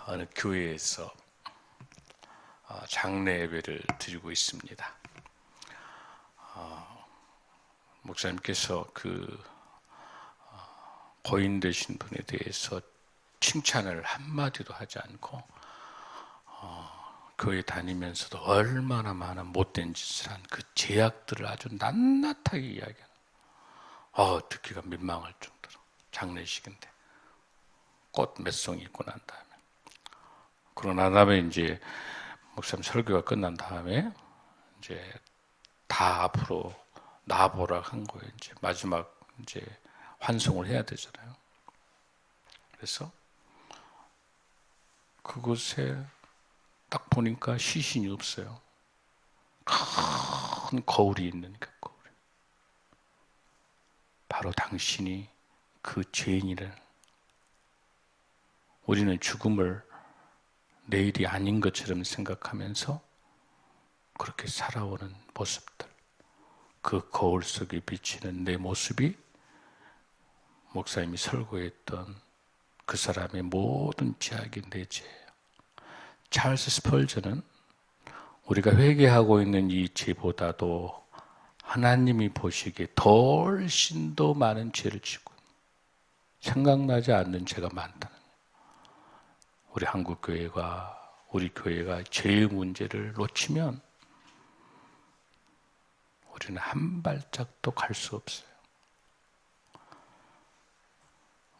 어느 교회에서 장례 예배를 드리고 있습니다. 목사님께서 그 고인 되신 분에 대해서 칭찬을 한마디도 하지 않고 교회 다니면서도 얼마나 많은 못된 짓을 한 그 죄악들을 아주 낱낱하게 이야기하는, 듣기가 민망할 정도로. 장례식인데 꽃 몇 송 입고 난 다음에, 그러고 난 다음에 이제 목사님 설교가 끝난 다음에 이제 다 앞으로 나보라 한 거예요. 이제 마지막 이제 환송을 해야 되잖아요. 그래서 그곳에 딱 보니까 시신이 없어요. 큰 거울이 있는 그 거울. 바로 당신이 그 죄인이라는. 우리는 죽음을 내일이 아닌 것처럼 생각하면서 그렇게 살아오는 모습들, 그 거울 속에 비치는 내 모습이 목사님이 설교했던 그 사람의 모든 죄악이 내 죄예요. 찰스 스펄전은 우리가 회개하고 있는 이 죄보다도 하나님이 보시기에 훨씬 더 많은 죄를 지고 생각나지 않는 죄가 많다는 거예요. 우리 한국교회가, 우리 교회가 죄의 문제를 놓치면 우리는 한 발짝도 갈 수 없어요.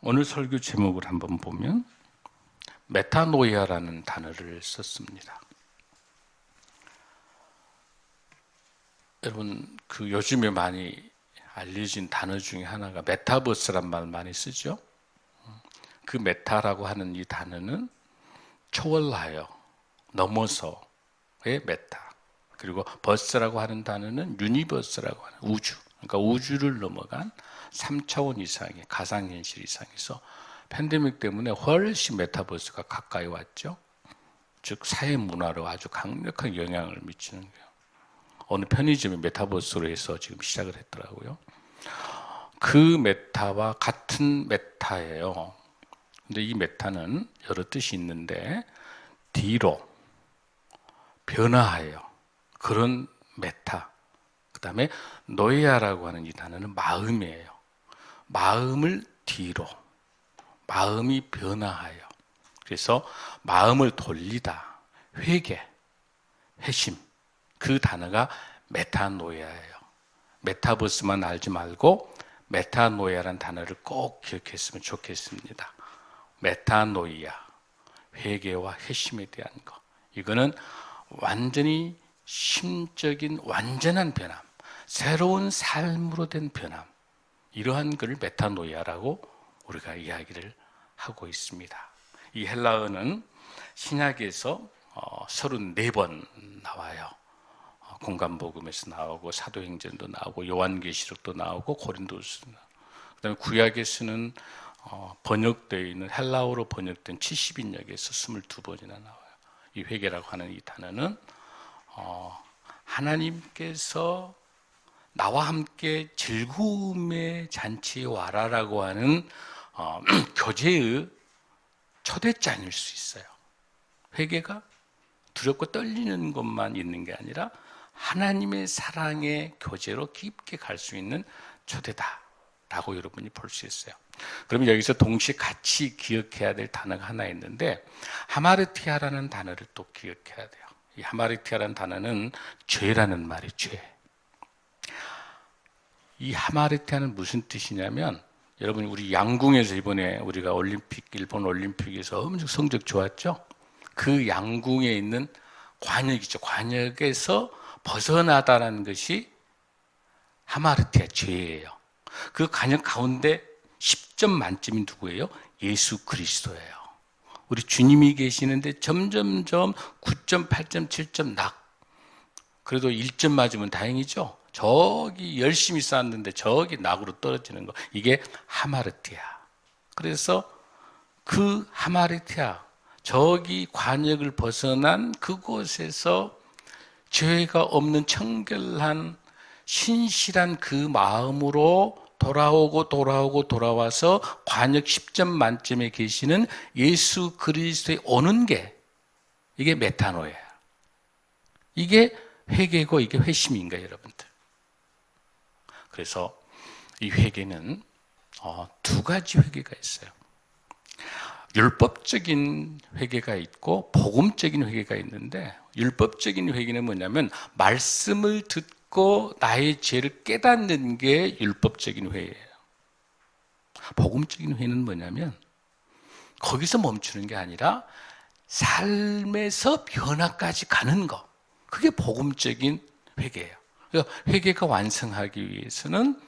오늘 설교 제목을 한번 보면 메타노이아라는 단어를 썼습니다. 여러분, 그 요즘에 많이 알려진 단어 중에 하나가 메타버스란 말 많이 쓰죠. 그 메타라고 하는 이 단어는 초월하여, 넘어서의 메타. 그리고 버스라고 하는 단어는 유니버스라고 하는 우주. 그러니까 우주를 넘어간 3차원 이상의 가상현실 이상에서 팬데믹 때문에 훨씬 메타버스가 가까이 왔죠. 즉 사회 문화로 아주 강력한 영향을 미치는 거예요. 어느 편의점이 메타버스로 해서 지금 시작을 했더라고요. 그 메타와 같은 메타예요. 근데 이 메타는 여러 뜻이 있는데 뒤로 변화하여, 그런 메타. 그 다음에 노이아라고 하는 이 단어는 마음이에요. 마음을 뒤로, 마음이 변화하여. 그래서 마음을 돌리다, 회개, 회심. 그 단어가 메타노이아예요. 메타버스만 알지 말고 메타노이아라는 단어를 꼭 기억했으면 좋겠습니다. 메타노이아, 회개와 회심에 대한 것. 이거는 완전히 심적인 완전한 변함, 새로운 삶으로 된 변함. 이러한 것을 메타노이아라고 우리가 이야기를 하고 있습니다. 이 헬라어는 신약에서 34번 나와요. 공간복음에서 나오고 사도행전도 나오고 요한계시록도 나오고 고린도서도 나오고, 그다음에 구약에서는 번역되어 있는 헬라어로 번역된 70인역에서 22번이나 나와요. 이 회개라고 하는 이 단어는 하나님께서 나와 함께 즐거움의 잔치에 와라라고 하는 교제의 초대장일 수 있어요. 회개가 두렵고 떨리는 것만 있는 게 아니라 하나님의 사랑의 교제로 깊게 갈 수 있는 초대다라고 여러분이 볼 수 있어요. 그러면 여기서 동시에 같이 기억해야 될 단어가 하나 있는데 하마르티아라는 단어를 또 기억해야 돼요. 이 하마르티아라는 단어는 죄라는 말이 죄. 이 하마르티아는 무슨 뜻이냐면, 여러분 우리 양궁에서 이번에 우리가 일본 올림픽에서 엄청 성적 좋았죠? 그 양궁에 있는 관역이죠. 관역에서 벗어나다라는 것이 하마르티아 죄예요. 그 관역 가운데 10점 만점이 누구예요? 예수 그리스도예요. 우리 주님이 계시는데 점점점 9점, 8점, 7점 낙. 그래도 1점 맞으면 다행이죠. 저기 열심히 쌓았는데 저기 낙으로 떨어지는 거, 이게 하마르티아. 그래서 그 하마르티아, 저기 관역을 벗어난 그곳에서 죄가 없는 청결한 신실한 그 마음으로 돌아와서 관역 10점 만점에 계시는 예수 그리스도에 오는 게 이게 메타노예요. 이게 회개고 이게 회심인 거예요, 여러분들. 그래서 이 회개는 두 가지 회개가 있어요. 율법적인 회개가 있고 복음적인 회개가 있는데, 율법적인 회개는 뭐냐면 말씀을 듣고 나의 죄를 깨닫는 게 율법적인 회개예요. 복음적인 회개는 뭐냐면 거기서 멈추는 게 아니라 삶에서 변화까지 가는 거, 그게 복음적인 회개예요. 그래서 회개가 완성하기 위해서는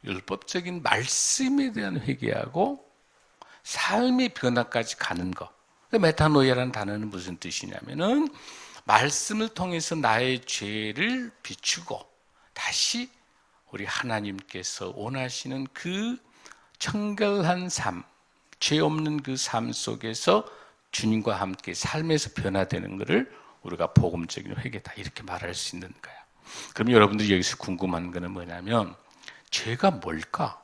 율법적인 말씀에 대한 회개하고 삶의 변화까지 가는 거. 메타노이아라는 단어는 무슨 뜻이냐면은 말씀을 통해서 나의 죄를 비추고 다시 우리 하나님께서 원하시는 그 청결한 삶, 죄 없는 그 삶 속에서 주님과 함께 삶에서 변화되는 것을 우리가 복음적인 회개다, 이렇게 말할 수 있는 거야. 그럼 여러분들이 여기서 궁금한 거는 뭐냐면 죄가 뭘까?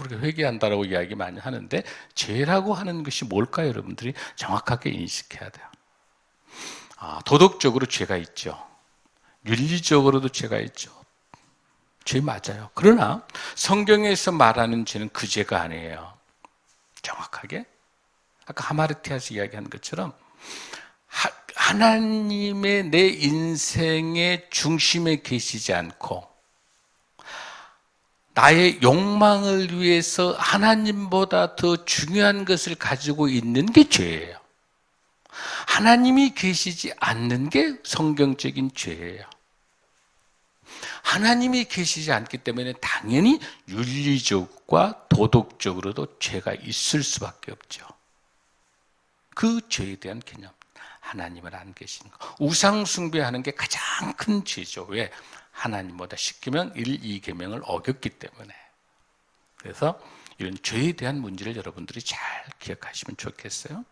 우리가 회개한다라고 이야기 많이 하는데 죄라고 하는 것이 뭘까? 여러분들이 정확하게 인식해야 돼요. 도덕적으로 죄가 있죠. 윤리적으로도 죄가 있죠. 죄 맞아요. 그러나 성경에서 말하는 죄는 그 죄가 아니에요. 정확하게 아까 하마르티아서 이야기한 것처럼 하나님의 내 인생의 중심에 계시지 않고 나의 욕망을 위해서 하나님보다 더 중요한 것을 가지고 있는 게 죄예요. 하나님이 계시지 않는 게 성경적인 죄예요. 하나님이 계시지 않기 때문에 당연히 윤리적과 도덕적으로도 죄가 있을 수밖에 없죠. 그 죄에 대한 개념, 하나님을 안 계시는 거. 우상 숭배하는 게 가장 큰 죄죠. 왜? 하나님보다 시키면 1, 2계명을 어겼기 때문에. 그래서 이런 죄에 대한 문제를 여러분들이 잘 기억하시면 좋겠어요.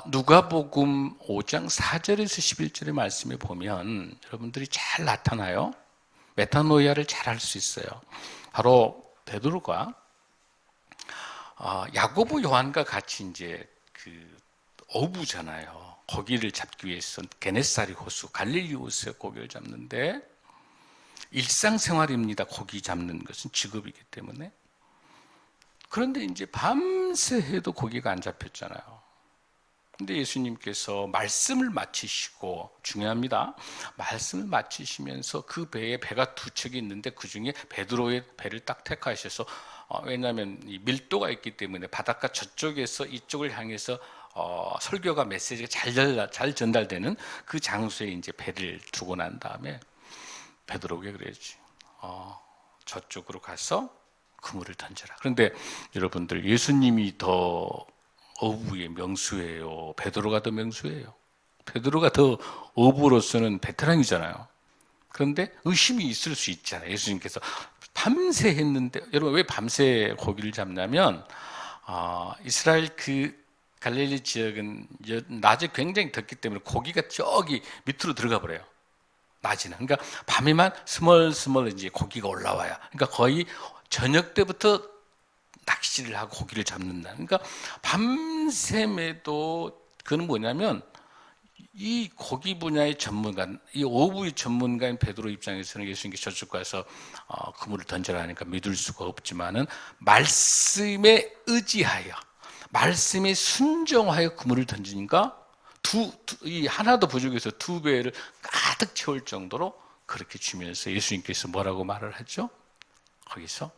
누가복음 5장 4절에서 11절의 말씀에 보면 여러분들이 잘 나타나요. 메타노이아를 잘 할 수 있어요. 바로 베드로가 야고보 요한과 같이 이제 그 어부잖아요. 고기를 잡기 위해서 게네사리 호수, 갈릴리 호수에 고기를 잡는데 일상생활입니다. 고기 잡는 것은 직업이기 때문에. 그런데 이제 밤새 해도 고기가 안 잡혔잖아요. 근데 예수님께서 말씀을 마치시고, 중요합니다. 말씀을 마치시면서 그 배에 배가 두 척이 있는데 그 중에 베드로의 배를 딱 택하셔서, 왜냐하면 이 밀도가 있기 때문에 바닷가 저쪽에서 이쪽을 향해서 설교가 메시지가 잘 전달되는 그 장소에 이제 배를 두고 난 다음에 베드로에게 그랬지. 저쪽으로 가서 그물을 던져라. 그런데 여러분들, 예수님이 더 어부의 명수예요? 베드로가 더 명수예요? 베드로가 더 어부로서는 베테랑이잖아요. 그런데 의심이 있을 수 있잖아요. 예수님께서 밤새 했는데, 여러분 왜 밤새 고기를 잡냐면 이스라엘 그 갈릴리 지역은 낮에 굉장히 덥기 때문에 고기가 저기 밑으로 들어가 버려요. 낮에는. 그러니까 밤에만 스멀스멀 이제 고기가 올라와요. 그러니까 거의 저녁 때부터 낚시를 하고 고기를 잡는다. 그러니까 밤샘에도 그건 뭐냐면 이 고기 분야의 전문가, 이 어부의 전문가인 베드로 입장에서는 예수님께서 저쪽 가서 그물을 던져라 하니까 믿을 수가 없지만은 말씀에 의지하여, 말씀에 순종하여 그물을 던지니까 이 하나도 부족해서 두 배를 가득 채울 정도로 그렇게 주면서 예수님께서 뭐라고 말을 하죠? 거기서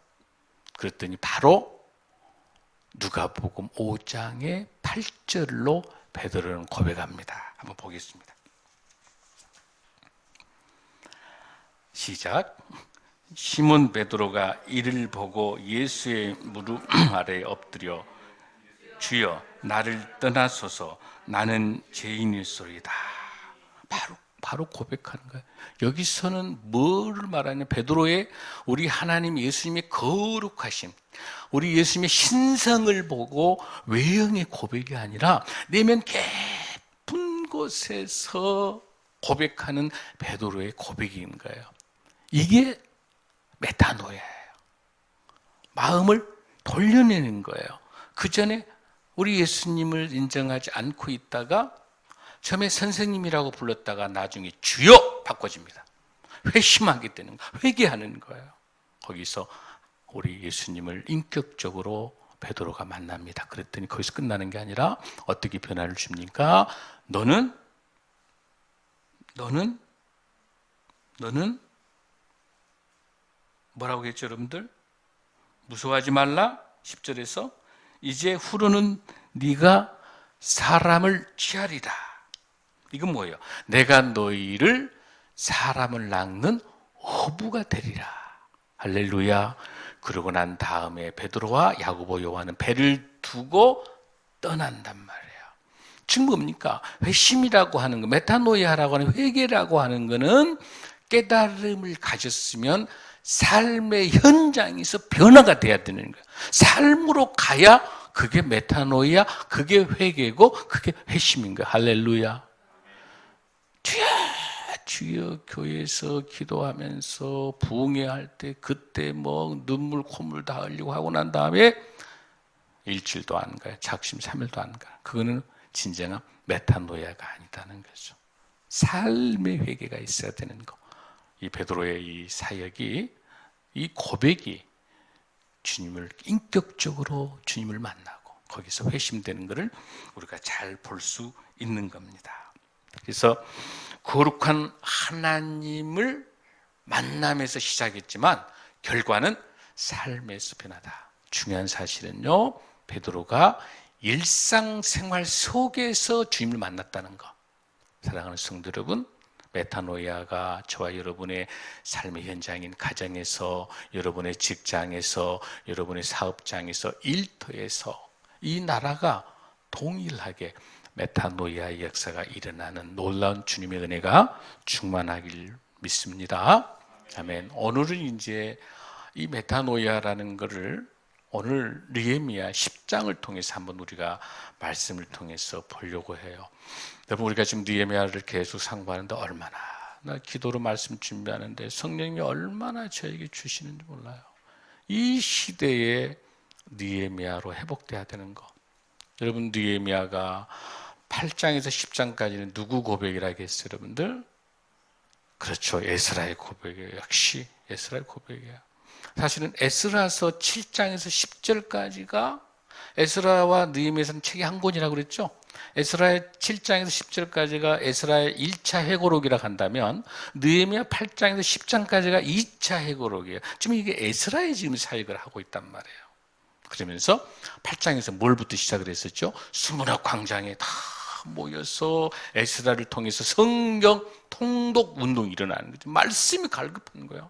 그랬더니 바로 누가복음 5장의 8절로 베드로는 고백합니다. 한번 보겠습니다. 시작. 시몬 베드로가 이를 보고 예수의 무릎 아래에 엎드려 주여 나를 떠나소서 나는 죄인일소이다. 바로 고백하는 거예요. 여기서는 뭐를 말하냐? 베드로의 우리 하나님 예수님의 거룩하심, 우리 예수님의 신성을 보고 외형의 고백이 아니라 내면 깊은 곳에서 고백하는 베드로의 고백인 거예요. 이게 메타노야예요. 마음을 돌려내는 거예요. 그 전에 우리 예수님을 인정하지 않고 있다가 처음에 선생님이라고 불렀다가 나중에 주여 바꿔집니다. 회심하게 되는 거예요. 회개하는 거예요. 거기서 우리 예수님을 인격적으로 베드로가 만납니다. 그랬더니 거기서 끝나는 게 아니라 어떻게 변화를 줍니까? 너는 뭐라고 했죠, 여러분들? 무서워하지 말라. 10절에서 이제 후로는 네가 사람을 취하리라. 이건 뭐예요? 내가 너희를 사람을 낚는 어부가 되리라. 할렐루야. 그러고 난 다음에 베드로와 야고보 요한은 배를 두고 떠난단 말이에요. 지금 뭡니까? 회심이라고 하는 거, 메타노이아라고 하는 회개라고 하는 거는 깨달음을 가졌으면 삶의 현장에서 변화가 돼야 되는 거예요. 삶으로 가야 그게 메타노이아, 그게 회개고 그게 회심인 거예요. 할렐루야. 주여 교회에서 기도하면서 부흥회할 때 그때 뭐 눈물 콧물 다 흘리고 하고 난 다음에 일주일도 안 가요. 작심 3일도 안 가요. 그거는 진정한 메타노이아가 아니다는 거죠. 삶의 회개가 있어야 되는 거. 이 베드로의 이 사역이, 이 고백이 주님을 인격적으로 주님을 만나고 거기서 회심되는 것을 우리가 잘 볼 수 있는 겁니다. 그래서 거룩한 하나님을 만남에서 시작했지만 결과는 삶에서 변하다. 중요한 사실은요, 베드로가 일상생활 속에서 주님을 만났다는 거. 사랑하는 성도 여러분, 메타노이아가 저와 여러분의 삶의 현장인 가정에서, 여러분의 직장에서, 여러분의 사업장에서, 일터에서 이 나라가 동일하게 메타노이아의 역사가 일어나는 놀라운 주님의 은혜가 충만하길 믿습니다. 아멘. 오늘은 이제 이 메타노이아라는 것을 오늘 느헤미야 10장을 통해서 한번 우리가 말씀을 통해서 보려고 해요. 여러분, 우리가 지금 느헤미야를 계속 상고하는데 얼마나, 나 기도로 말씀 준비하는데 성령이 얼마나 저에게 주시는지 몰라요. 이 시대에 느헤미야로 회복돼야 되는 거. 여러분, 느헤미야가 8장에서 10장까지는 누구 고백이라고 했어요, 여러분들? 그렇죠. 에스라의 고백이에요. 역시 에스라의 고백이에요. 사실은 에스라서 7장에서 10절까지가 에스라와 느헤미야서는 책이 한 권이라고 그랬죠. 에스라의 7장에서 10절까지가 에스라의 1차 회고록이라고 한다면 느헤미야 8장에서 10장까지가 2차 회고록이에요. 지금 이게 에스라의 지금 사역을 하고 있단 말이에요. 그러면서 8장에서 뭘부터 시작을 했었죠? 수문학 광장에 다 모여서 에스라를 통해서 성경 통독 운동이 일어나는 거죠. 말씀이 갈급한 거예요.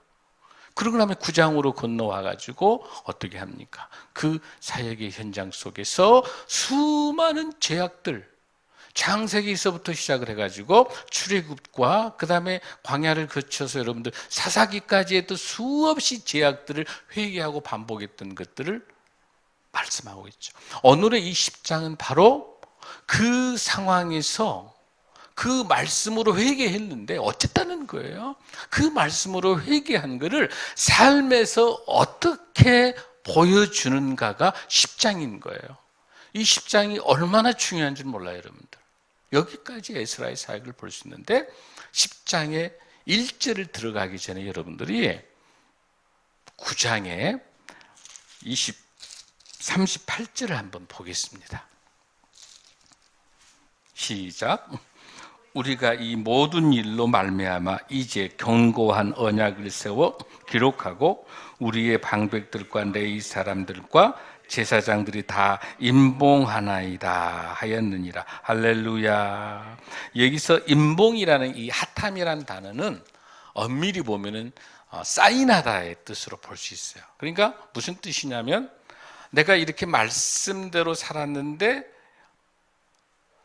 그러고 나면 9장으로 건너와가지고 어떻게 합니까? 그 사역의 현장 속에서 수많은 죄악들, 창세기에서부터 시작을 해가지고 출애굽과 그 다음에 광야를 거쳐서 여러분들 사사기까지 했던 수없이 죄악들을 회개하고 반복했던 것들을 말씀하고 있죠. 오늘의 이 10장은 바로 그 상황에서 그 말씀으로 회개했는데 어쨌다는 거예요. 그 말씀으로 회개한 것을 삶에서 어떻게 보여주는가가 10장인 거예요. 이 10장이 얼마나 중요한지는 몰라요, 여러분들. 여기까지 에스라의 사역을 볼 수 있는데 10장의 1절을 들어가기 전에 여러분들이 9장에 38절을 한번 보겠습니다. 시작. 우리가 이 모든 일로 말미암아 이제 견고한 언약을 세워 기록하고 우리의 방백들과 레위 사람들과 제사장들이 다 임봉하나이다 하였느니라. 할렐루야. 여기서 임봉이라는 이 핫함이라는 단어는 엄밀히 보면은 사인하다의 뜻으로 볼 수 있어요. 그러니까 무슨 뜻이냐면 내가 이렇게 말씀대로 살았는데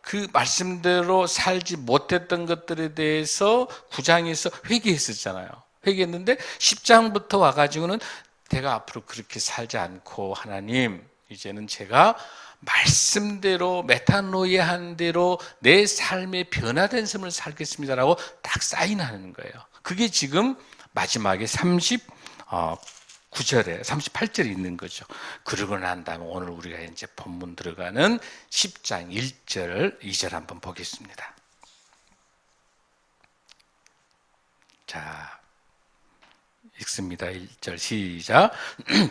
그 말씀대로 살지 못했던 것들에 대해서 9장에서 회개했었잖아요. 회개했는데 10장부터 와가지고는 내가 앞으로 그렇게 살지 않고 하나님, 이제는 제가 말씀대로 메타노이아한 대로 내 삶의 변화된 삶을 살겠습니다라고 딱 사인하는 거예요. 그게 지금 마지막에 9절에 38절에 있는 거죠. 그러고 난 다음에 오늘 우리가 이제 본문 들어가는 10장 1절 2절 한번 보겠습니다. 자, 읽습니다. 1절 시작.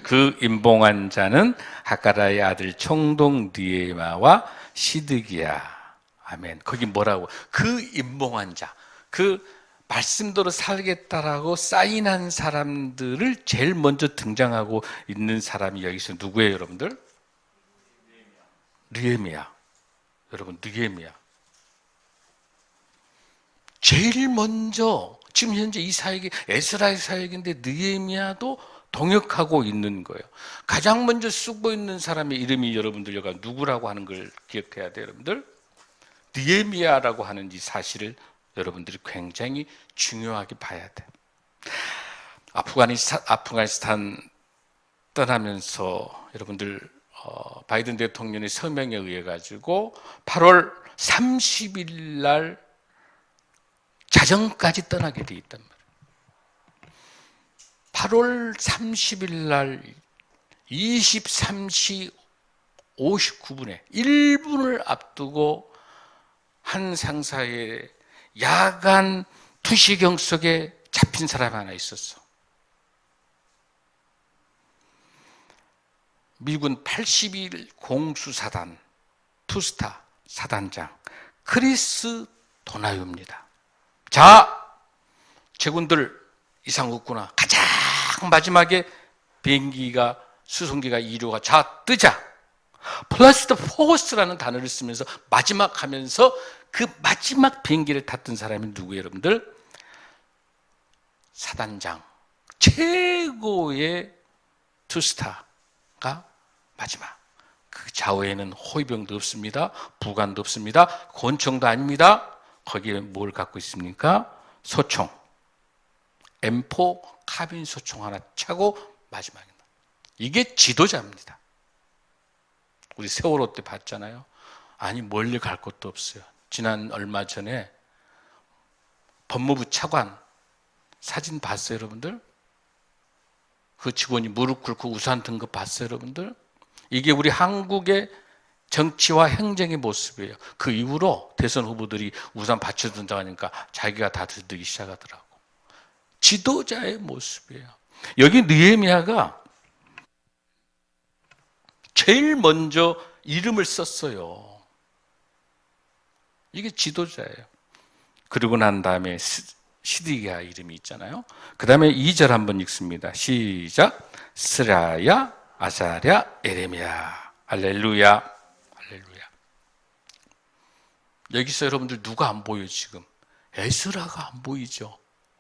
그 임봉한 자는 하가라의 아들 총독 느헤미야와 시드기야. 아멘. 거기 뭐라고? 그 임봉한 자, 그 말씀대로 살겠다라고 사인한 사람들을 제일 먼저 등장하고 있는 사람이 여기서 누구예요, 여러분들? 느헤미야. 여러분, 느헤미야. 제일 먼저 지금 현재 이 사역이 에스라의 사역인데 느헤미야도 동역하고 있는 거예요. 가장 먼저 쓰고 있는 사람의 이름이 여러분들 여기 누구라고 하는 걸 기억해야 돼요, 여러분들. 느헤미야라고 하는 이 사실을 여러분들이 굉장히 중요하게 봐야 돼. 아프가니스탄 떠나면서 여러분들 바이든 대통령의 서명에 의해 가지고 8월 30일 날 자정까지 떠나게 돼 있단 말이에요. 8월 30일 날 23시 59분에 1분을 앞두고 한 상사의 야간 투시경 속에 잡힌 사람이 하나 있었어. 미군 81 공수사단 투스타 사단장 크리스 도나유입니다. 자, 제군들 이상 없구나. 가장 마지막에 비행기가 수송기가 이륙가 자 뜨자. 플러스 더 포스라는 단어를 쓰면서 마지막 하면서 그 마지막 비행기를 탔던 사람이 누구예요, 여러분들? 사단장, 최고의 투스타가 마지막. 그 좌우에는 호위병도 없습니다. 부관도 없습니다. 권총도 아닙니다. 거기에 뭘 갖고 있습니까? 소총. M4 카빈 소총 하나 차고 마지막입니다. 이게 지도자입니다. 우리 세월호 때 봤잖아요. 아니 멀리 갈 곳도 없어요. 지난 얼마 전에 법무부 차관 사진 봤어요, 여러분들? 그 직원이 무릎 꿇고 우산 든 거 봤어요, 여러분들? 이게 우리 한국의 정치와 행정의 모습이에요. 그 이후로 대선 후보들이 우산 받쳐준다고 하니까 자기가 다 들기 시작하더라고. 지도자의 모습이에요. 여기 느헤미야가 제일 먼저 이름을 썼어요. 이게 지도자예요. 그리고 난 다음에 시드기야 이름이 있잖아요. 그 다음에 2절 한번 읽습니다. 시작. 스라야, 아사랴, 에레미야. 할렐루야. 할렐루야. 여기서 여러분들 누가 안 보여요, 지금? 에스라가 안 보이죠?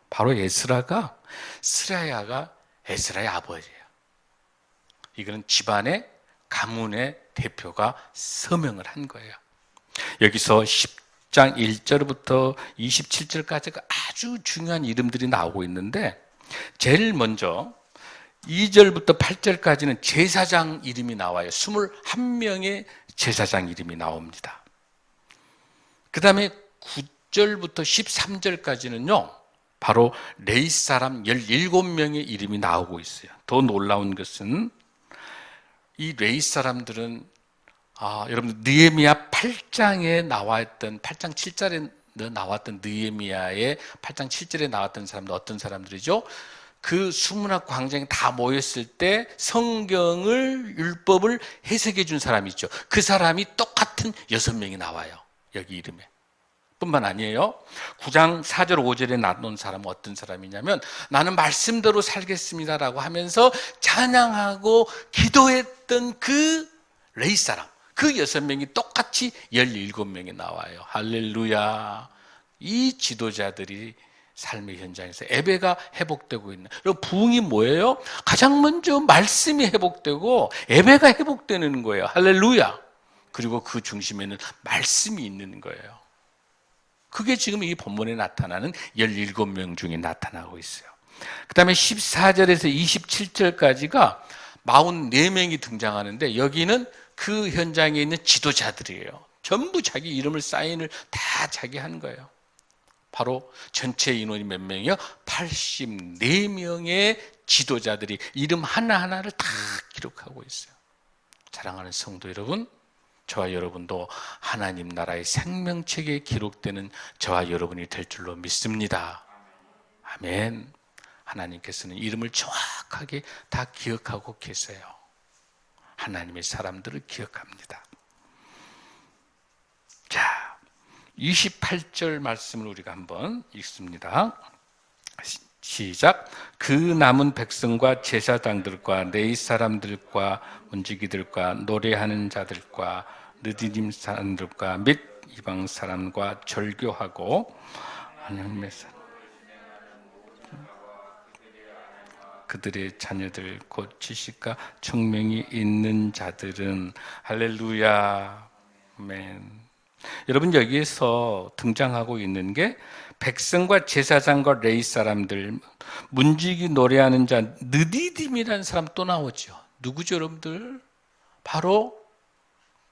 바로 에스라가, 스라야가 에스라의 아버지예요. 이거는 집안의 가문의 대표가 서명을 한 거예요. 여기서 10장 1절부터 27절까지가 아주 중요한 이름들이 나오고 있는데 제일 먼저 2절부터 8절까지는 제사장 이름이 나와요. 21명의 제사장 이름이 나옵니다. 그 다음에 9절부터 13절까지는요 바로 레위 사람 17명의 이름이 나오고 있어요. 더 놀라운 것은 이 레위 사람들은 여러분 느헤미야 8장에 나왔던 8장 7절에 나왔던 느헤미야의 8장 7절에 나왔던 사람들 어떤 사람들이죠? 그 수문학 광장에 다 모였을 때 성경을 율법을 해석해 준 사람이 있죠. 그 사람이 똑같은 6명이 나와요. 여기 이름에. 뿐만 아니에요. 9장 4절 5절에 나온 사람은 어떤 사람이냐면 나는 말씀대로 살겠습니다라고 하면서 찬양하고 기도했던 그 레위 사람 그 6명이 똑같이 17명이 나와요. 할렐루야. 이 지도자들이 삶의 현장에서 예배가 회복되고 있는. 그리고 부흥이 뭐예요? 가장 먼저 말씀이 회복되고 예배가 회복되는 거예요. 할렐루야. 그리고 그 중심에는 말씀이 있는 거예요. 그게 지금 이 본문에 나타나는 17명 중에 나타나고 있어요. 그 다음에 14절에서 27절까지가 44명이 등장하는데 여기는 그 현장에 있는 지도자들이에요. 전부 자기 이름을 사인을 다 자기 한 거예요. 바로 전체 인원이 몇 명이요? 84명의 지도자들이 이름 하나하나를 다 기록하고 있어요. 사랑하는 성도 여러분, 저와 여러분도 하나님 나라의 생명책에 기록되는 저와 여러분이 될 줄로 믿습니다. 아멘. 하나님께서는 이름을 정확하게 다 기억하고 계세요. 하나님의 사람들을 기억합니다. 자, 28절 말씀을 우리가 한번 읽습니다. 시작. 그 남은 백성과 제사장들과 레위 사람들과 문지기들과 노래하는 자들과 느디님 사람들과 및 이방 사람과 절교하고 하나님의 사람 그들의 자녀들 곧 지식과 청명이 있는 자들은 할렐루야. 아멘. 여러분, 여기에서 등장하고 있는 게 백성과 제사장과 레위 사람들, 문지기 노래하는 자 느디딤이라는 사람 또 나오죠. 누구죠, 여러분들? 바로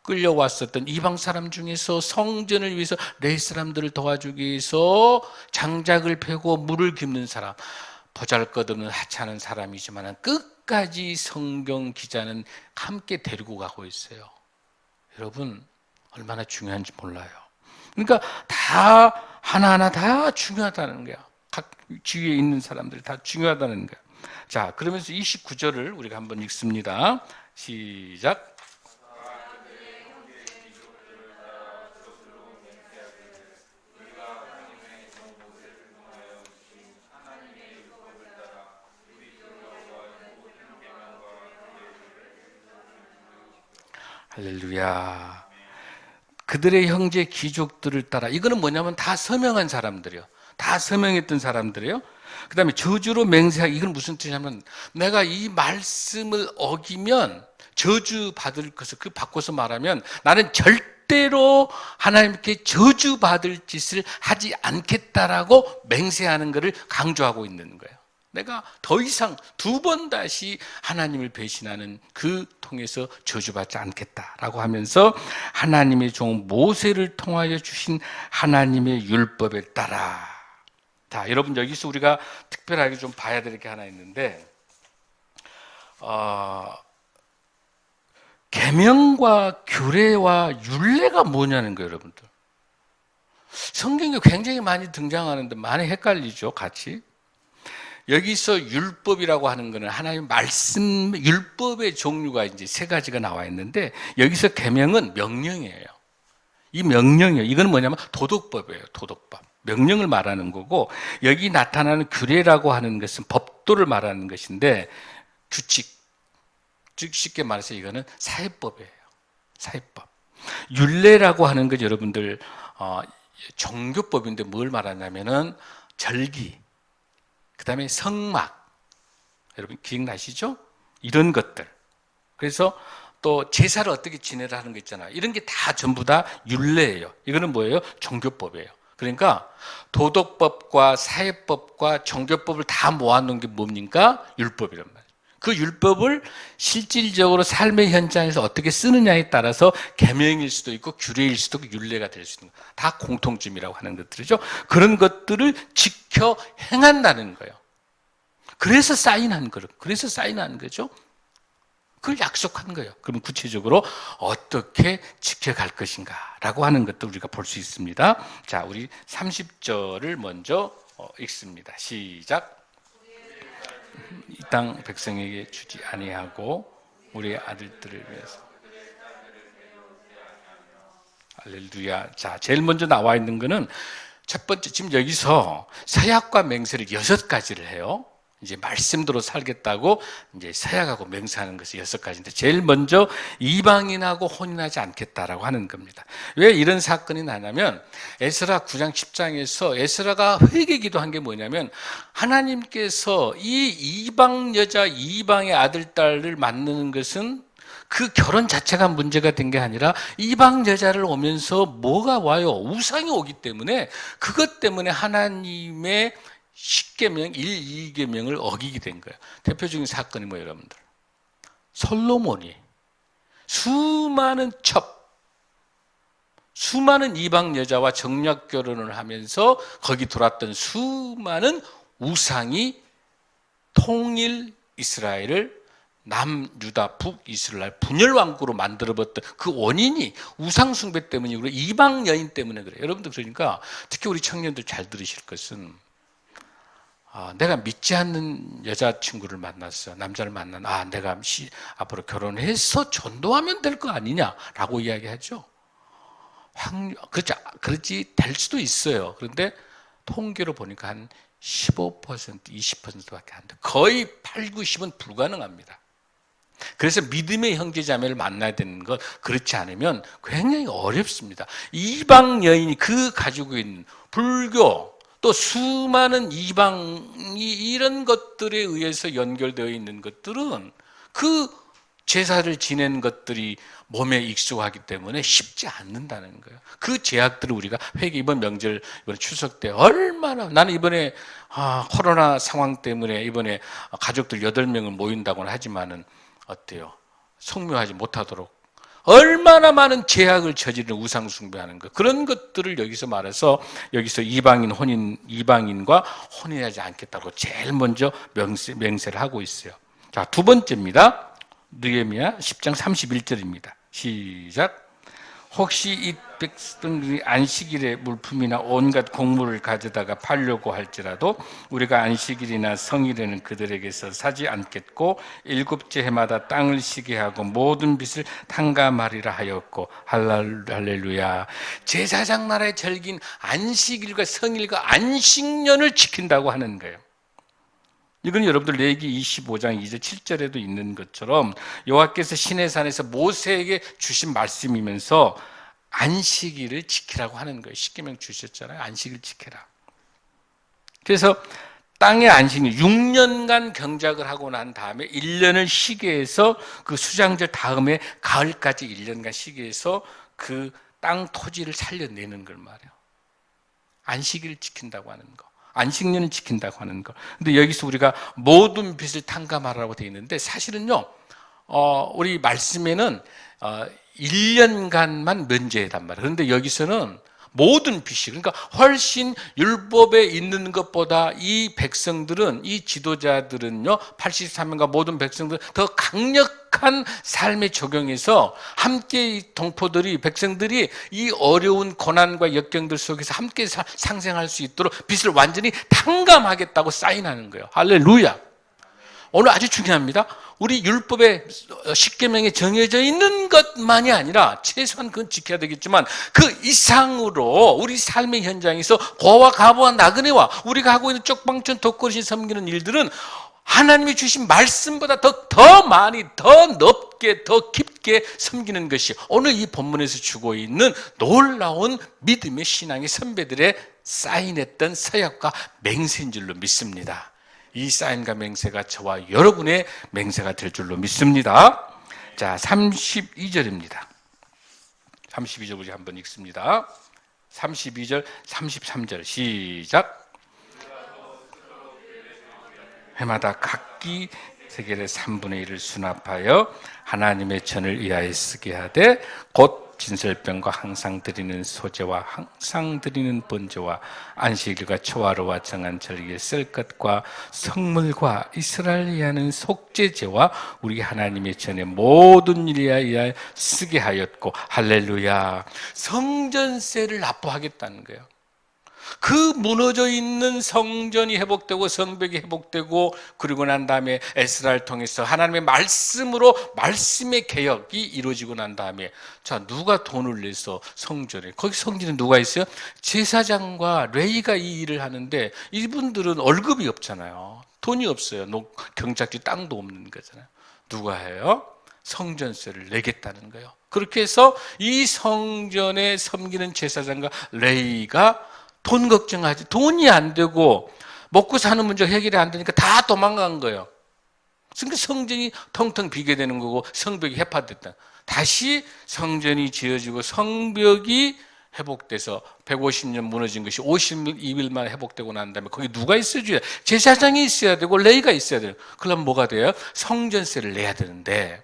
끌려왔었던 이방 사람 중에서 성전을 위해서 레위 사람들을 도와주기 위해서 장작을 패고 물을 깁는 사람, 보잘것없는 하찮은 사람이지만 끝까지 성경 기자는 함께 데리고 가고 있어요. 여러분, 얼마나 중요한지 몰라요. 그러니까 다 하나하나 다 중요하다는 거야. 각 주위에 있는 사람들 다 중요하다는 거야. 자, 그러면서 29절을 우리가 한번 읽습니다. 시작. 할렐루야. 그들의 형제 귀족들을 따라, 이거는 뭐냐면 다 서명한 사람들이요. 다 서명했던 사람들이요. 그 다음에 저주로 맹세하기, 이건 무슨 뜻이냐면 내가 이 말씀을 어기면 저주 받을 것을 그 바꿔서 말하면 나는 절대로 하나님께 저주 받을 짓을 하지 않겠다라고 맹세하는 것을 강조하고 있는 거예요. 내가 더 이상 두 번 다시 하나님을 배신하는 그 통해서 저주받지 않겠다라고 하면서 하나님의 종 모세를 통하여 주신 하나님의 율법에 따라. 자, 여러분, 여기서 우리가 특별하게 좀 봐야 될 게 하나 있는데, 계명과 규례와 율례가 뭐냐는 거예요, 여러분들. 성경에 굉장히 많이 등장하는데 많이 헷갈리죠, 같이. 여기서 율법이라고 하는 것은 하나님의 말씀, 율법의 종류가 이제 세 가지가 나와 있는데, 여기서 계명은 명령이에요. 이 명령이에요. 이건 뭐냐면 도덕법이에요. 도덕법. 명령을 말하는 거고, 여기 나타나는 규례라고 하는 것은 법도를 말하는 것인데, 규칙. 즉 쉽게 말해서 이거는 사회법이에요. 사회법. 율례라고 하는 것 여러분들 종교법인데 뭘 말하냐면은 절기, 그 다음에 성막, 여러분 기억나시죠? 이런 것들. 그래서 또 제사를 어떻게 지내라 하는 거 있잖아요. 이런 게 다 전부 다 율례예요. 이거는 뭐예요? 종교법이에요. 그러니까 도덕법과 사회법과 종교법을 다 모아놓은 게 뭡니까? 율법이란 말이에요. 그 율법을 실질적으로 삶의 현장에서 어떻게 쓰느냐에 따라서 계명일 수도 있고 규례일 수도 있고 율례가 될 수 있는 거예요. 다 공통점이라고 하는 것들이죠. 그런 것들을 지켜 행한다는 거예요. 그래서 사인한 거예요. 그래서 사인한 거죠. 그걸 약속한 거예요. 그럼 구체적으로 어떻게 지켜갈 것인가라고 하는 것도 우리가 볼 수 있습니다. 자, 우리 30절을 먼저 읽습니다. 시작. 이 땅 백성에게 주지 아니하고 우리의 아들들을 위해서. 할렐루야. 자, 제일 먼저 나와 있는 거는 첫 번째, 지금 여기서 서약과 맹세를 6가지를 해요. 이제 말씀대로 살겠다고 이제 서약하고 맹세하는 것이 6가지인데, 제일 먼저 이방인하고 혼인하지 않겠다라고 하는 겁니다. 왜 이런 사건이 나냐면 에스라 9장 10장에서 에스라가 회개 기도한 게 뭐냐면, 하나님께서 이 이방 여자, 이방의 아들, 딸을 만나는 것은 그 결혼 자체가 문제가 된 게 아니라 이방 여자를 오면서 뭐가 와요? 우상이 오기 때문에, 그것 때문에 하나님의 10계명, 1, 2계명을 어기게 된 거예요. 대표적인 사건이 뭐예요, 여러분들? 솔로몬이 수많은 수많은 이방 여자와 정략 결혼을 하면서 거기 돌았던 수많은 우상이 통일 이스라엘을 남유다 북이스라엘 분열 왕국으로 만들어봤던 그 원인이 우상 숭배 때문이고 이방 여인 때문에 그래요. 여러분들 그러니까 특히 우리 청년들 잘 들으실 것은 내가 믿지 않는 여자친구를 만났어. 남자를 내가 앞으로 결혼해서 전도하면 될 거 아니냐라고 이야기하죠. 그렇지 될 수도 있어요. 그런데 통계로 보니까 한 15%, 20%밖에 안 돼. 거의 8, 90은 불가능합니다. 그래서 믿음의 형제 자매를 만나야 되는 것, 그렇지 않으면 굉장히 어렵습니다. 이방 여인이 그 가지고 있는 불교, 또 수많은 이방이 이런 것들에 의해서 연결되어 있는 것들은 그 제사를 지낸 것들이 몸에 익숙하기 때문에 쉽지 않는다는 거예요. 그 제약들을 우리가 이번 명절, 이번 추석 때 나는 이번에 코로나 상황 때문에 이번에 가족들 8명을 모인다고는 하지만은 어때요? 성묘하지 못하도록 얼마나 많은 제약을 저지르는 우상 숭배하는 것, 그런 것들을 여기서 말해서 여기서 이방인과 혼인하지 않겠다고 제일 먼저 맹세를 하고 있어요. 자, 두 번째입니다. 느헤미야 10장 31절입니다. 시작. 혹시 이 백성들이 안식일에 물품이나 온갖 곡물을 가져다가 팔려고 할지라도 우리가 안식일이나 성일에는 그들에게서 사지 않겠고 일곱째 해마다 땅을 쉬게 하고 모든 빚을 탕감하리라 하였고 할렐루야. 제사장 나라의 절기인 안식일과 성일과 안식년을 지킨다고 하는 거예요. 이건 여러분들 레위기 25장 2절 7절에도 있는 것처럼 여호와께서 시내산에서 모세에게 주신 말씀이면서 안식일을 지키라고 하는 거예요. 십계명 주셨잖아요. 안식일 지켜라. 그래서 땅의 안식일 6년간 경작을 하고 난 다음에 1년을 쉬게 해서 그 수장절 다음에 가을까지 1년간 쉬게 해서 그 땅 토지를 살려내는 걸 말이에요. 안식일을 지킨다고 하는 거. 안식년을 지킨다고 하는 거. 근데 여기서 우리가 모든 빚을 탕감하라고 되어 있는데 사실은요, 우리 말씀에는 1년간만 면제해단 말이에요. 그런데 여기서는 모든 빚이, 그러니까 훨씬 율법에 있는 것보다 이 백성들은, 이 지도자들은요, 83명과 모든 백성들은 더 강력한 삶에 적용해서 함께 이 동포들이, 백성들이 이 어려운 고난과 역경들 속에서 함께 상생할 수 있도록 빚을 완전히 탕감하겠다고 사인하는 거예요. 할렐루야. 오늘 아주 중요합니다. 우리 율법에 십계명에 정해져 있는 것만이 아니라 최소한 그건 지켜야 되겠지만 그 이상으로 우리 삶의 현장에서 고와 가부와 나그네와 우리가 하고 있는 쪽방촌 덕거리 섬기는 일들은 하나님이 주신 말씀보다 더 많이, 더 넓게, 더 깊게 섬기는 것이 오늘 이 본문에서 주고 있는 놀라운 믿음의 신앙의 선배들의 사인했던 서약과 맹세인 줄로 믿습니다. 이 사인과 맹세가 저와 여러분의 맹세가 될 줄로 믿습니다. 자, 32절입니다. 32절 우리 한번 읽습니다. 32절, 33절 시작. 해마다 각기 세겔의 3분의 1을 수납하여 하나님의 전을 위하여 쓰게 하되 곧 진설병과 항상 드리는 소제와 항상 드리는 번제와 안식일과 초하루와 정한 절기에 쓸 것과 성물과 이스라엘을 위하는 속죄제와 우리 하나님의 전에 모든 일에 의하여 쓰게 하였고 할렐루야. 성전세를 납부하겠다는 거예요. 그 무너져 있는 성전이 회복되고 성벽이 회복되고 그리고 난 다음에 에스라를 통해서 하나님의 말씀으로 말씀의 개혁이 이루어지고 난 다음에 자, 누가 돈을 내서 성전에, 거기 성전에 누가 있어요? 제사장과 레위가 이 일을 하는데 이분들은 월급이 없잖아요. 돈이 없어요. 경작지 땅도 없는 거잖아요. 누가 해요? 성전세를 내겠다는 거예요. 그렇게 해서 이 성전에 섬기는 제사장과 레위가 돈 걱정하지, 돈이 안 되고 먹고 사는 문제 해결이 안 되니까 다 도망간 거예요. 그러니까 성전이 텅텅 비게 되는 거고 성벽이 해파됐다. 다시 성전이 지어지고 성벽이 회복돼서 150년 무너진 것이 52일 만에 회복되고 난 다음에 거기 누가 있어줘야, 제사장이 있어야 되고 레위가 있어야 돼요. 그러면 뭐가 돼요? 성전세를 내야 되는데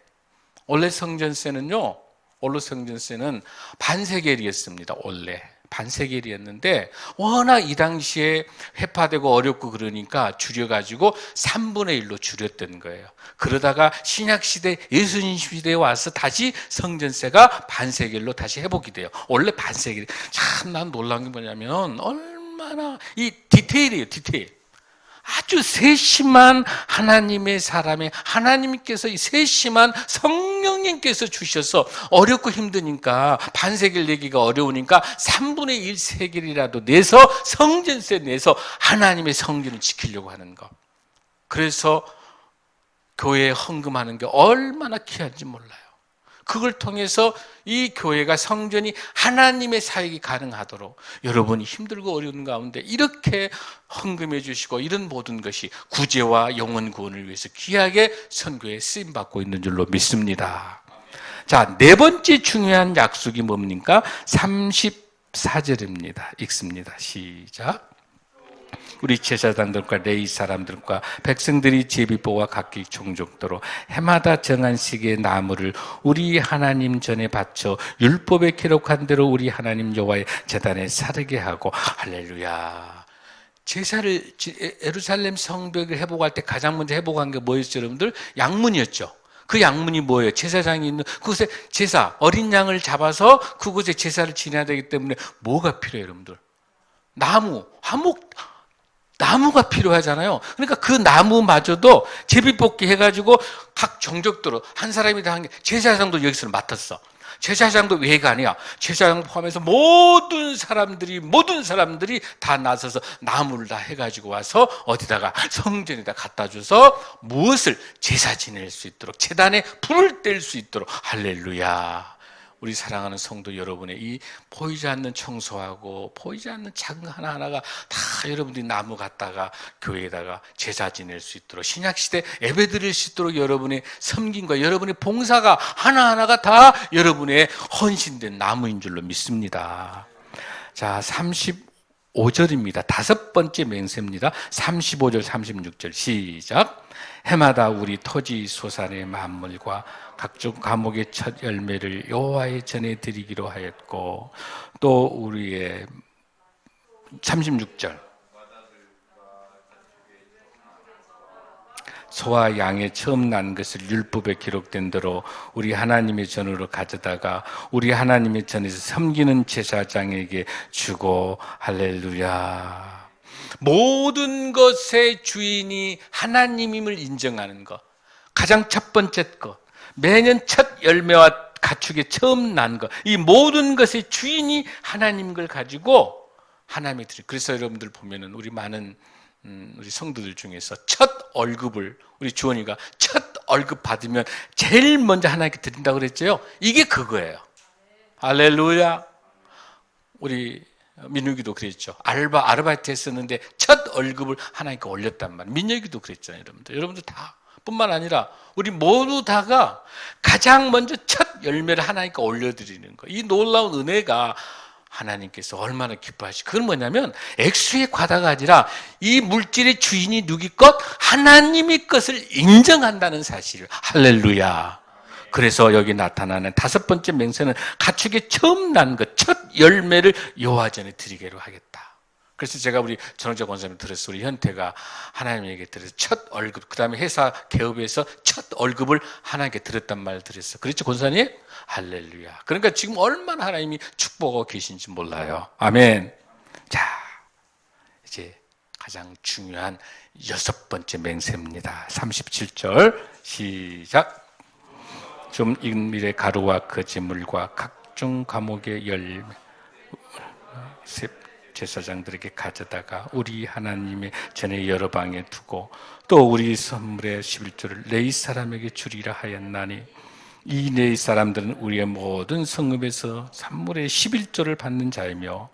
원래 성전세는요 원로 성전세는 반세겔이었습니다. 원래 반세겔이었는데 워낙 이 당시에 회파되고 어렵고 그러니까 줄여가지고 3분의 1로 줄였던 거예요. 그러다가 신약시대 예수님 시대에 와서 다시 성전세가 반세겔로 다시 회복이 돼요. 원래 반세겔. 참 난 놀라운 게 뭐냐면 얼마나 이 디테일이에요. 디테일. 아주 세심한 하나님의 사람에 하나님께서 이 세심한 성령님께서 주셔서 어렵고 힘드니까 반세겔 내기가 어려우니까 3분의 1 세겔이라도 내서 성전세 내서 하나님의 성전을 지키려고 하는 것. 그래서 교회에 헌금하는 게 얼마나 귀한지 몰라요. 그걸 통해서 이 교회가 성전이 하나님의 사역이 가능하도록 여러분이 힘들고 어려운 가운데 이렇게 헌금해 주시고 이런 모든 것이 구제와 영혼 구원을 위해서 귀하게 선교에 쓰임받고 있는 줄로 믿습니다. 자, 네 번째 중요한 약속이 뭡니까? 34절입니다. 읽습니다. 시작. 우리 제사장들과 레위 사람들과 백성들이 제비보와 각기 종족도로 해마다 정한 시기의 나무를 우리 하나님 전에 바쳐 율법에 기록한 대로 우리 하나님 여호와의 제단에 사르게 하고. 할렐루야. 제사를 예루살렘 성벽을 회복할 때 가장 먼저 회복한 게 뭐였죠, 여러분들? 양문이었죠. 그 양문이 뭐예요? 제사장이 있는 그곳에 제사, 어린 양을 잡아서 그곳에 제사를 지내야 되기 때문에 뭐가 필요해요, 여러분들? 나무, 화목, 나무가 필요하잖아요. 그러니까 그 나무마저도 제비뽑기 해가지고 각 종족도로 한 사람이 다 한 게, 제사장도 여기서 맡았어. 제사장도 외가 아니야. 제사장 포함해서 모든 사람들이 다 나서서 나무를 다 해가지고 와서 어디다가 성전에다 갖다 줘서 무엇을 제사 지낼 수 있도록, 제단에 불을 뗄 수 있도록. 할렐루야. 우리 사랑하는 성도 여러분의 이 보이지 않는 청소하고 보이지 않는 작은 하나하나가 다 여러분들이 나무 갖다가 교회에다가 제사 지낼 수 있도록, 신약시대 예배 드릴 수 있도록 여러분의 섬김과 여러분의 봉사가 하나하나가 다 여러분의 헌신된 나무인 줄로 믿습니다. 자, 35절입니다. 다섯 번째 맹세입니다. 35절 36절 시작. 해마다 우리 토지 소산의 만물과 각종 과목의 첫 열매를 여호와의 전에 드리기로 하였고, 또 우리의 36절 소와 양의 처음 난 것을 율법에 기록된 대로 우리 하나님의 전으로 가져다가 우리 하나님의 전에서 섬기는 제사장에게 주고. 할렐루야. 모든 것의 주인이 하나님임을 인정하는 것, 가장 첫 번째 것, 매년 첫 열매와 가축의 처음 난 것, 이 모든 것의 주인이 하나님인 걸 가지고 하나님이 드리. 그래서 여러분들 보면은 우리 많은 우리 성도들 중에서 첫 월급을 우리 주원이가 첫 월급 받으면 제일 먼저 하나님께 드린다고 그랬죠. 이게 그거예요. 할렐루야. 우리 민욱이도 그랬죠. 아르바이트 했었는데 첫 월급을 하나님께 올렸단 말이에요. 민혁이도 그랬잖아요. 여러분들 다 뿐만 아니라 우리 모두 다가 가장 먼저 첫 열매를 하나님께 올려드리는 거, 이 놀라운 은혜가 하나님께서 얼마나 기뻐하시고, 그건 뭐냐면 액수의 과다가 아니라 이 물질의 주인이 누구 것? 하나님의 것을 인정한다는 사실. 할렐루야. 그래서 여기 나타나는 다섯 번째 맹세는 가축의 처음 난 것, 첫 열매를 여호와 전에 드리기로 하겠다. 그래서 제가 우리 전원재 권사님 들었어요. 우리 현태가 하나님에게 들어서 첫 월급, 그 다음에 회사 개업에서 첫 월급을 하나님께 드렸단 말을 들었어요. 그렇죠, 권사님? 할렐루야. 그러니까 지금 얼마나 하나님이 축복하고 계신지 몰라요. 아멘. 자, 이제 가장 중요한 여섯 번째 맹세입니다. 37절 시작. 좀 익밀의 가루와 거짓물과 각종 과목의 열매 제사장들에게 가져다가 우리 하나님의 전에 여러 방에 두고, 또 우리 선물의 11조를 레위 사람에게 주리라 하였나니, 이 레위 사람들은 우리의 모든 성읍에서 산물의 11조를 받는 자이며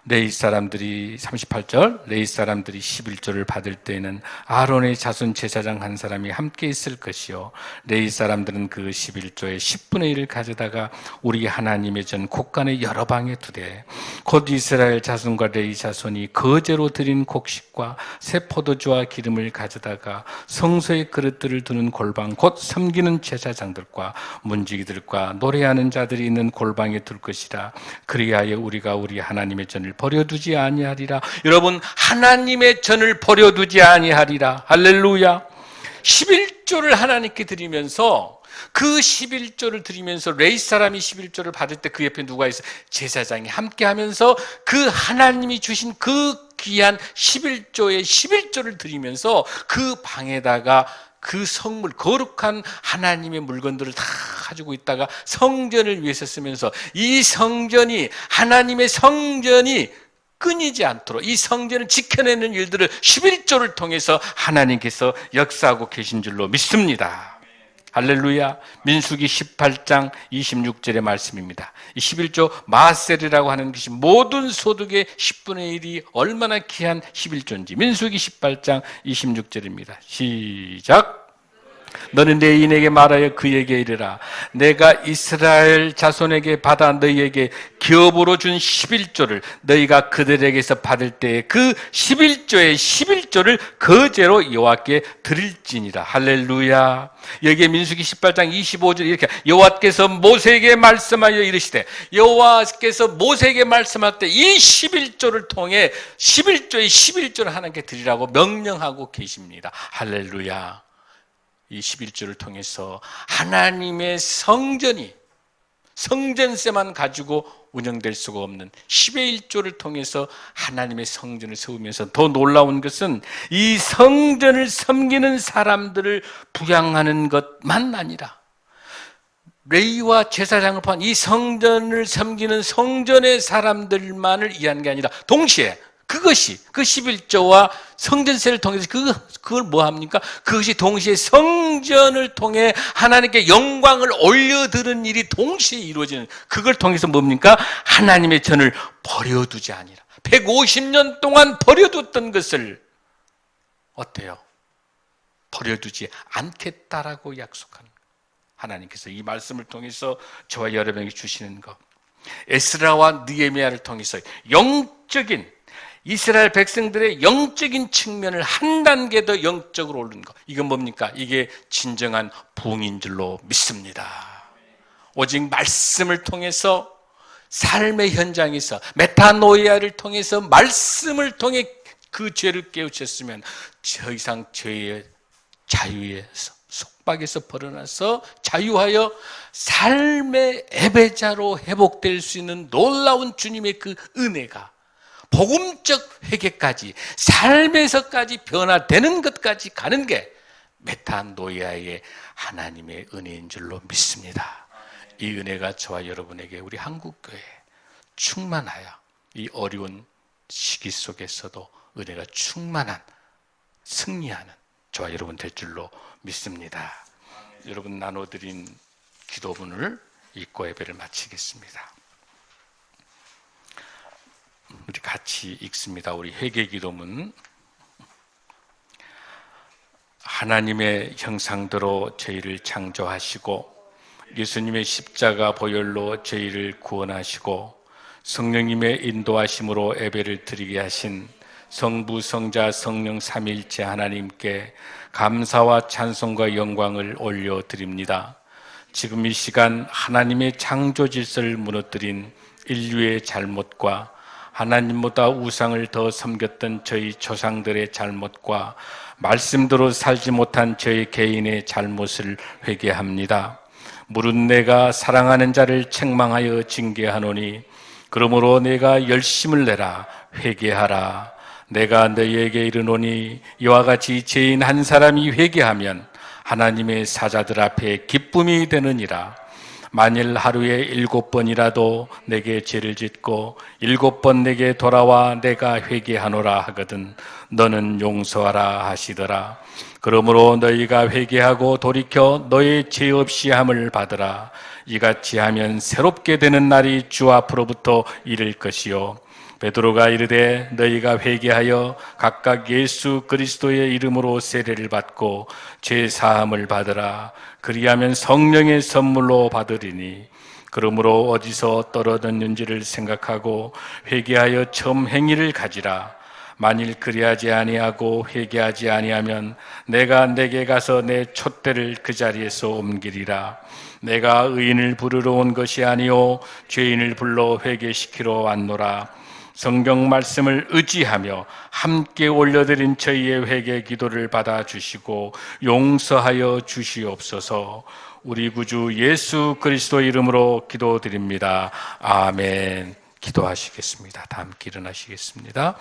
레위 사람들이 38절 레위 사람들이 11조를 받을 때에는 아론의 자손 제사장 한 사람이 함께 있을 것이요 레위 사람들은 그 11조의 10분의 1을 가져다가 우리 하나님의 전 곡간의 여러 방에 두되 곧 이스라엘 자손과 레위 자손이 거제로 드린 곡식과 새 포도주와 기름을 가져다가 성소의 그릇들을 두는 골방 곧 섬기는 제사장들과 문지기들과 노래하는 자들이 있는 골방에 둘 것이라. 그리하여 우리가 우리 하나님의 전을 버려두지 아니하리라. 여러분, 하나님의 전을 버려두지 아니하리라. 할렐루야. 11조를 하나님께 드리면서 그 11조를 드리면서 레위 사람이 11조를 받을 때 그 옆에 누가 있어? 제사장이 함께 하면서 그 하나님이 주신 그 귀한 11조의 11조를 드리면서 그 방에다가 그 성물, 거룩한 하나님의 물건들을 다 가지고 있다가 성전을 위해서 쓰면서 이 성전이, 하나님의 성전이 끊이지 않도록 이 성전을 지켜내는 일들을 11조를 통해서 하나님께서 역사하고 계신 줄로 믿습니다. 할렐루야. 민수기 18장 26절의 말씀입니다. 이 11조 마셀이라고 하는 것이 모든 소득의 10분의 1이 얼마나 귀한 11조인지 민수기 18장 26절입니다. 시작. 너는 내 인에게 말하여 그에게 이르라. 내가 이스라엘 자손에게 받아 너희에게 기업으로 준 11조를 너희가 그들에게서 받을 때에 그 11조의 11조를 거제로 여호와께 드릴지니라. 할렐루야. 여기에 민수기 18장 25절 이렇게 여호와께서 모세에게 말씀하여 이르시되, 여호와께서 모세에게 말씀할 때 이 11조를 통해 11조의 11조를 하나님께 드리라고 명령하고 계십니다. 할렐루야. 이 11조를 통해서 하나님의 성전이 성전세만 가지고 운영될 수가 없는 10의 1조를 통해서 하나님의 성전을 세우면서 더 놀라운 것은 이 성전을 섬기는 사람들을 부양하는 것만 아니라 레위와 제사장을 포함한 이 성전을 섬기는 성전의 사람들만을 위한 게 아니라 동시에 그것이 그 11조와 성전세를 통해서 그걸 뭐 합니까? 그것이 동시에 성전을 통해 하나님께 영광을 올려드리는 일이 동시에 이루어지는, 그걸 통해서 뭡니까? 하나님의 전을 버려두지 아니라 150년 동안 버려뒀던 것을 어때요? 버려두지 않겠다라고 약속하는 거예요. 하나님께서 이 말씀을 통해서 저와 여러분에게 주시는 것, 에스라와 느헤미야를 통해서 영적인 이스라엘 백성들의 영적인 측면을 한 단계 더 영적으로 오른 것, 이건 뭡니까? 이게 진정한 부흥인 줄로 믿습니다. 오직 말씀을 통해서 삶의 현장에서 메타노이아를 통해서 말씀을 통해 그 죄를 깨우쳤으면 더 이상 죄의 자유에서 속박에서 벗어나서 자유하여 삶의 예배자로 회복될 수 있는 놀라운 주님의 그 은혜가 복음적 회개까지 삶에서까지 변화되는 것까지 가는 게 메타노이아의 하나님의 은혜인 줄로 믿습니다. 이 은혜가 저와 여러분에게 우리 한국교회에 충만하여 이 어려운 시기 속에서도 은혜가 충만한 승리하는 저와 여러분 될 줄로 믿습니다. 여러분 나눠드린 기도문을 읽고 예배를 마치겠습니다. 우리 같이 읽습니다. 우리 회개 기도문. 하나님의 형상대로 저희를 창조하시고 예수님의 십자가 보혈로 저희를 구원하시고 성령님의 인도하심으로 예배를 드리게 하신 성부, 성자, 성령 삼위일체 하나님께 감사와 찬송과 영광을 올려드립니다. 지금 이 시간 하나님의 창조 질서를 무너뜨린 인류의 잘못과 하나님보다 우상을 더 섬겼던 저희 조상들의 잘못과 말씀대로 살지 못한 저희 개인의 잘못을 회개합니다. 무릇 내가 사랑하는 자를 책망하여 징계하노니 그러므로 내가 열심을 내라 회개하라. 내가 너희에게 이르노니 이와 같이 죄인 한 사람이 회개하면 하나님의 사자들 앞에 기쁨이 되느니라. 만일 하루에 7번이라도 내게 죄를 짓고 7번 내게 돌아와 내가 회개하노라 하거든 너는 용서하라 하시더라. 그러므로 너희가 회개하고 돌이켜 너의 죄 없이 함을 받으라. 이같이 하면 새롭게 되는 날이 주 앞으로부터 이를 것이요 베드로가 이르되 너희가 회개하여 각각 예수 그리스도의 이름으로 세례를 받고 죄 사함을 받으라. 그리하면 성령의 선물로 받으리니 그러므로 어디서 떨어졌는지를 생각하고 회개하여 점 행위를 가지라. 만일 그리하지 아니하고 회개하지 아니하면 내가 내게 가서 내 촛대를 그 자리에서 옮기리라. 내가 의인을 부르러 온 것이 아니요 죄인을 불러 회개시키러 왔노라. 성경 말씀을 의지하며 함께 올려드린 저희의 회개 기도를 받아주시고 용서하여 주시옵소서. 우리 구주 예수 그리스도 이름으로 기도드립니다. 아멘. 기도하시겠습니다. 다 함께 일어나시겠습니다.